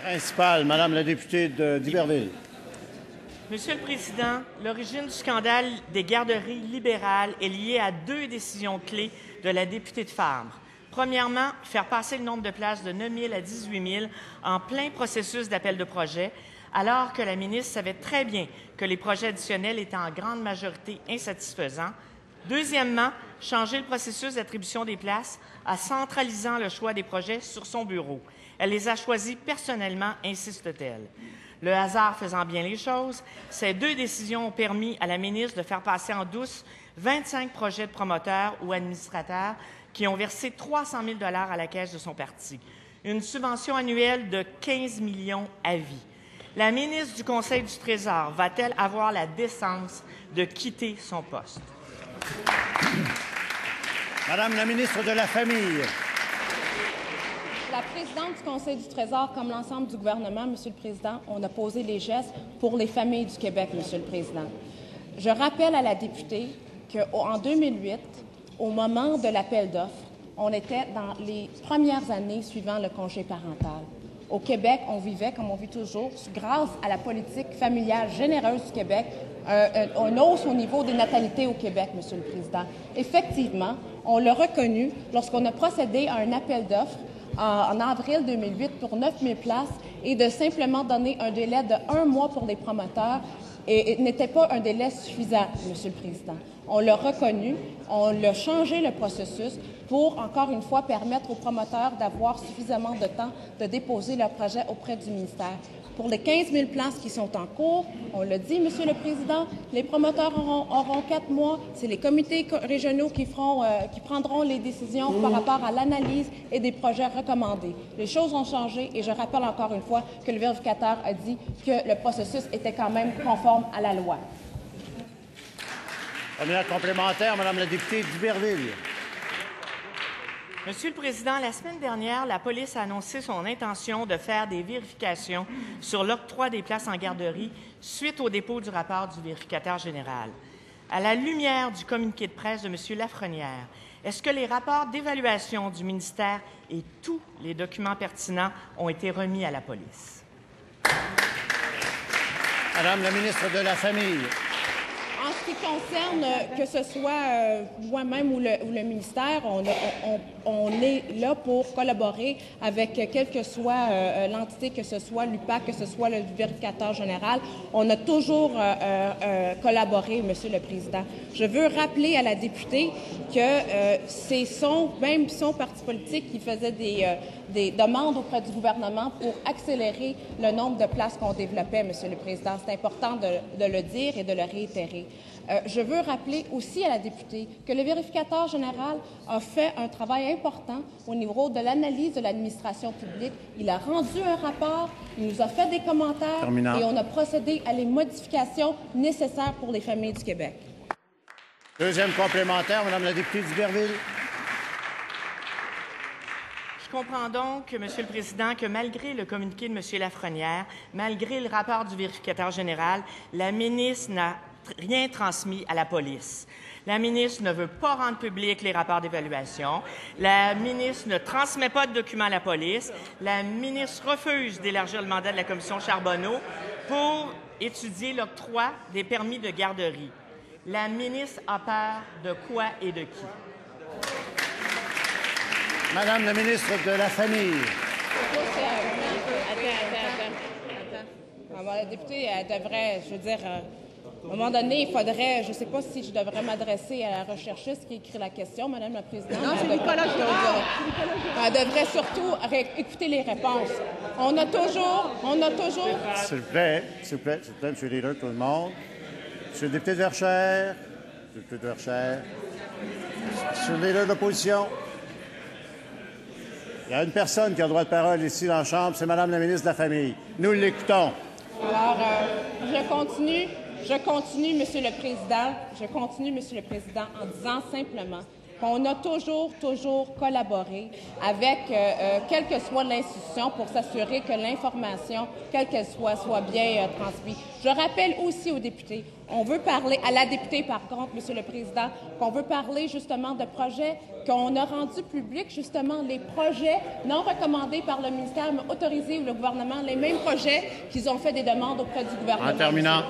Principal, Madame la députée d'Iberville. Monsieur le Président, l'origine du scandale des garderies libérales est liée à deux décisions clés de la députée de Fabre. Premièrement, faire passer le nombre de places de 9 000 à 18 000 en plein processus d'appel de projet, alors que la ministre savait très bien que les projets additionnels étaient en grande majorité insatisfaisants. Deuxièmement, changer le processus d'attribution des places en centralisant le choix des projets sur son bureau. Elle les a choisis personnellement, insiste-t-elle. Le hasard faisant bien les choses, ces deux décisions ont permis à la ministre de faire passer en douce 25 projets de promoteurs ou administrateurs qui ont versé 300 000 $ à la caisse de son parti, une subvention annuelle de 15 millions à vie. La ministre du Conseil du Trésor va-t-elle avoir la décence de quitter son poste? Madame la ministre de la Famille. La présidente du Conseil du Trésor, comme l'ensemble du gouvernement, Monsieur le Président, on a posé les gestes pour les familles du Québec, Monsieur le Président. Je rappelle à la députée qu'en 2008, au moment de l'appel d'offres, on était dans les premières années suivant le congé parental. Au Québec, on vivait, comme on vit toujours, grâce à la politique familiale généreuse du Québec, une hausse au niveau des natalités au Québec, Monsieur le Président. Effectivement, on l'a reconnu lorsqu'on a procédé à un appel d'offres en avril 2008 pour 9 000 places et de simplement donner un délai de 1 mois pour les promoteurs et n'était pas un délai suffisant, Monsieur le Président. On l'a reconnu, on l'a changé le processus pour, encore une fois, permettre aux promoteurs d'avoir suffisamment de temps de déposer leur projet auprès du ministère. Pour les 15 000 places qui sont en cours, on l'a dit, Monsieur le Président, les promoteurs auront 4 mois. C'est les comités régionaux qui prendront les décisions par rapport à l'analyse et des projets recommandés. Les choses ont changé et je rappelle encore une fois que le vérificateur a dit que le processus était quand même conforme à la loi. Première complémentaire, Madame la députée d'Iberville. Monsieur le Président, la semaine dernière, la police a annoncé son intention de faire des vérifications sur l'octroi des places en garderie suite au dépôt du rapport du vérificateur général. À la lumière du communiqué de presse de M. Lafrenière, est-ce que les rapports d'évaluation du ministère et tous les documents pertinents ont été remis à la police? Madame la ministre de la Famille. En ce qui concerne, que ce soit moi-même ou le ministère, on est là pour collaborer avec quelle que soit l'entité, que ce soit l'UPAC, que ce soit le vérificateur général. On a toujours collaboré, Monsieur le Président. Je veux rappeler à la députée que c'est même son parti politique qui faisait des demandes auprès du gouvernement pour accélérer le nombre de places qu'on développait, Monsieur le Président. C'est important de le dire et de le réitérer. Je veux rappeler aussi à la députée que le vérificateur général a fait un travail important au niveau de l'analyse de l'administration publique. Il a rendu un rapport, il nous a fait des commentaires et on a procédé à les modifications nécessaires pour les familles du Québec. Deuxième complémentaire, Madame la députée d'Iberville. Je comprends donc, Monsieur le Président, que malgré le communiqué de M. Lafrenière, malgré le rapport du vérificateur général, la ministre n'a rien transmis à la police. La ministre ne veut pas rendre public les rapports d'évaluation. La ministre ne transmet pas de documents à la police. La ministre refuse d'élargir le mandat de la commission Charbonneau pour étudier l'octroi des permis de garderie. La ministre a peur de quoi et de qui? Madame la ministre de la Famille. Attends. La députée, elle devrait, je veux dire, à un moment donné, il faudrait, je ne sais pas si je devrais m'adresser à la recherchiste qui écrit la question, Madame la Présidente. Non, c'est Nicolas Girard. Elle devrait surtout écouter les réponses. On a toujours... S'il vous plaît, M. le leader, tout le monde. Monsieur le député de Verchères, Monsieur le leader de l'opposition. Il y a une personne qui a le droit de parole ici dans la Chambre, c'est Madame la ministre de la Famille. Nous l'écoutons. Alors, je continue, Monsieur le Président. Je continue, Monsieur le Président, en disant simplement qu'on a toujours collaboré avec quelle que soit l'institution pour s'assurer que l'information, quelle qu'elle soit bien transmise. Je rappelle aussi aux députés, on veut parler, à la députée par contre, Monsieur le Président, qu'on veut parler justement de projets qu'on a rendus publics, justement les projets non recommandés par le ministère, mais autorisés ou le gouvernement, les mêmes projets qu'ils ont fait des demandes auprès du gouvernement. En terminant.